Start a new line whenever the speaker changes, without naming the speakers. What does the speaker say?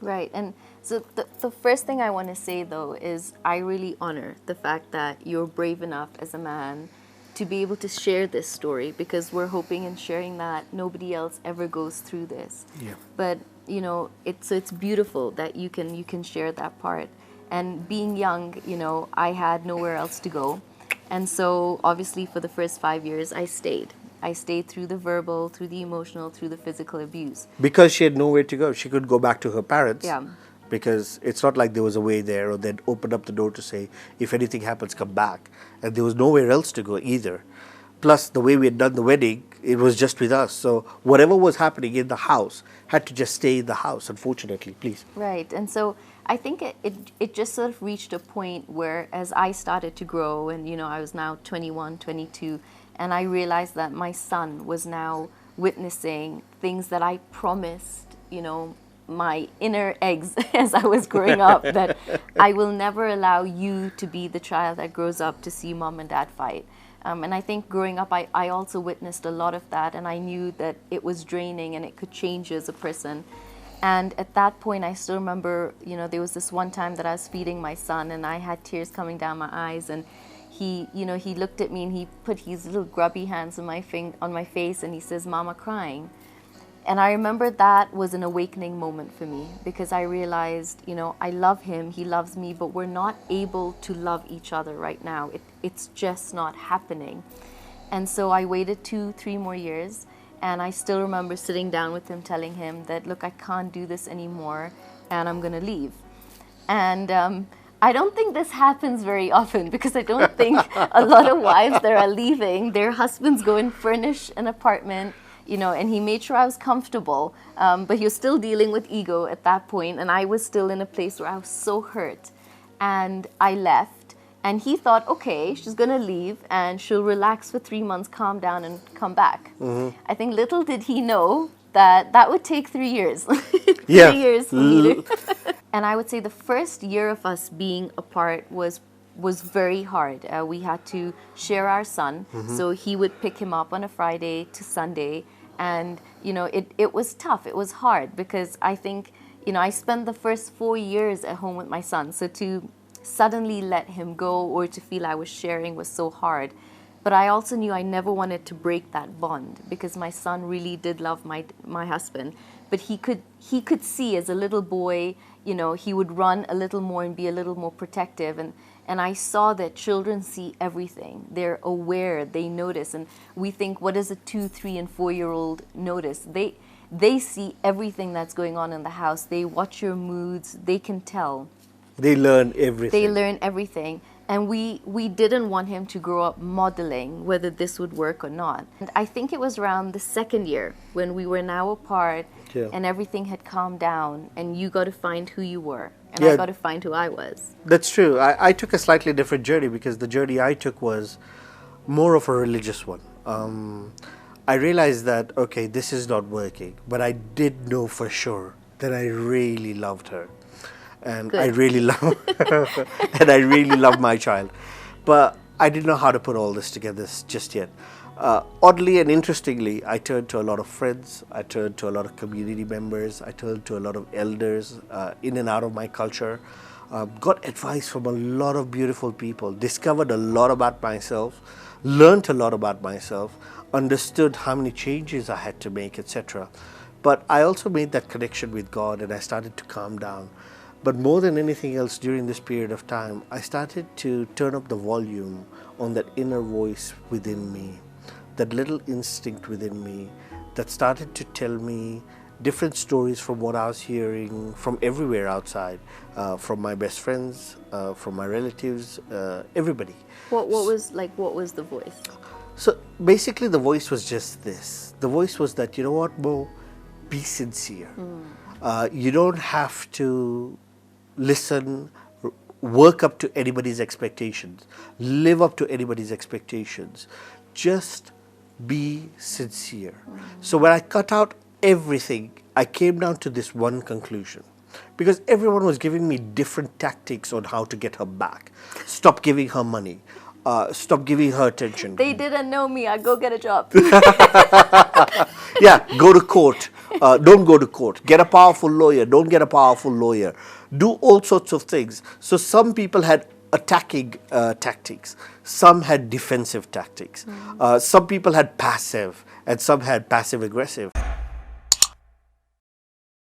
Right. And so the first thing I want to say, though, is I really honor the fact that you're brave enough as a man to be able to share this story, because we're hoping and sharing that nobody else ever goes through this.
Yeah.
But, it's beautiful that you can share that part. And being young, I had nowhere else to go. And so obviously for the first 5 years I stayed. I stayed through the verbal, through the emotional, through the physical abuse.
Because she had nowhere to go. She could go back to her parents.
Yeah.
Because it's not like there was a way there, or they'd open up the door to say, if anything happens, come back. And there was nowhere else to go either. Plus, the way we had done the wedding, it was just with us. So whatever was happening in the house had to just stay in the house, unfortunately. Please.
Right. And so I think it just sort of reached a point where, as I started to grow, and, I was now 21, 22, and I realized that my son was now witnessing things that I promised, my inner eggs as I was growing up, that I will never allow you to be the child that grows up to see mom and dad fight. And I think growing up, I also witnessed a lot of that, and I knew that it was draining and it could change you as a person. And at that point, I still remember, there was this one time that I was feeding my son, and I had tears coming down my eyes, and he looked at me and he put his little grubby hands on my face, and he says, "Mama, crying." And I remember that was an awakening moment for me, because I realized, I love him, he loves me, but we're not able to love each other right now. It's just not happening. And so I waited 2, 3 more years, and I still remember sitting down with him, telling him that, look, I can't do this anymore, and I'm going to leave. And I don't think this happens very often, because I don't think a lot of wives that are leaving, their husbands go and furnish an apartment, and he made sure I was comfortable, but he was still dealing with ego at that point, and I was still in a place where I was so hurt. And I left, and he thought, okay, she's going to leave, and she'll relax for 3 months, calm down, and come back. Mm-hmm. I think little did he know that would take 3 years.
Yeah.
3 years for me to... And I would say the first year of us being apart was very hard. We had to share our son, so he would pick him up on a Friday to Sunday, and it was tough. It was hard, because I think I spent the first 4 years at home with my son, so to suddenly let him go, or to feel I was sharing, was so hard. But I also knew I never wanted to break that bond, because my son really did love my husband. But he could see, as a little boy, he would run a little more and be a little more protective. And I saw that children see everything. They're aware, they notice. And we think, what does a 2, 3, and 4-year-old notice? They see everything that's going on in the house. They watch your moods. They can tell.
They learn everything.
They learn everything. And we didn't want him to grow up modeling whether this would work or not. And I think it was around the second year, when we were now apart,
Yeah.
and everything had calmed down, and you got to find who you were, and
Yeah.
I got to find who I was.
That's true. I took a slightly different journey, because the journey I took was more of a religious one. I realized that, okay, this is not working, but I did know for sure that I really loved her. And
Good.
I really love and I really love my child. But I didn't know how to put all this together just yet. Oddly and interestingly, I turned to a lot of friends, I turned to a lot of community members, I turned to a lot of elders in and out of my culture, got advice from a lot of beautiful people, discovered a lot about myself, learned a lot about myself, understood how many changes I had to make, etc. But I also made that connection with God, and I started to calm down. But more than anything else, during this period of time, I started to turn up the volume on that inner voice within me, that little instinct within me that started to tell me different stories from what I was hearing from everywhere outside, from my best friends, from my relatives, everybody.
What was the voice?
So basically the voice was just this. The voice was that, you know what, Mo, be sincere. You don't have to listen, work up to anybody's expectations, live up to anybody's expectations. Just be sincere. So when I cut out everything, I came down to this one conclusion. Because everyone was giving me different tactics on how to get her back. Stop giving her money. Stop giving her attention.
They didn't know me. I'd go get a job.
Yeah, go to court. Don't go to court. Get a powerful lawyer. Don't get a powerful lawyer. Do all sorts of things. So some people had attacking tactics. Some had defensive tactics. Some people had passive and some had passive aggressive.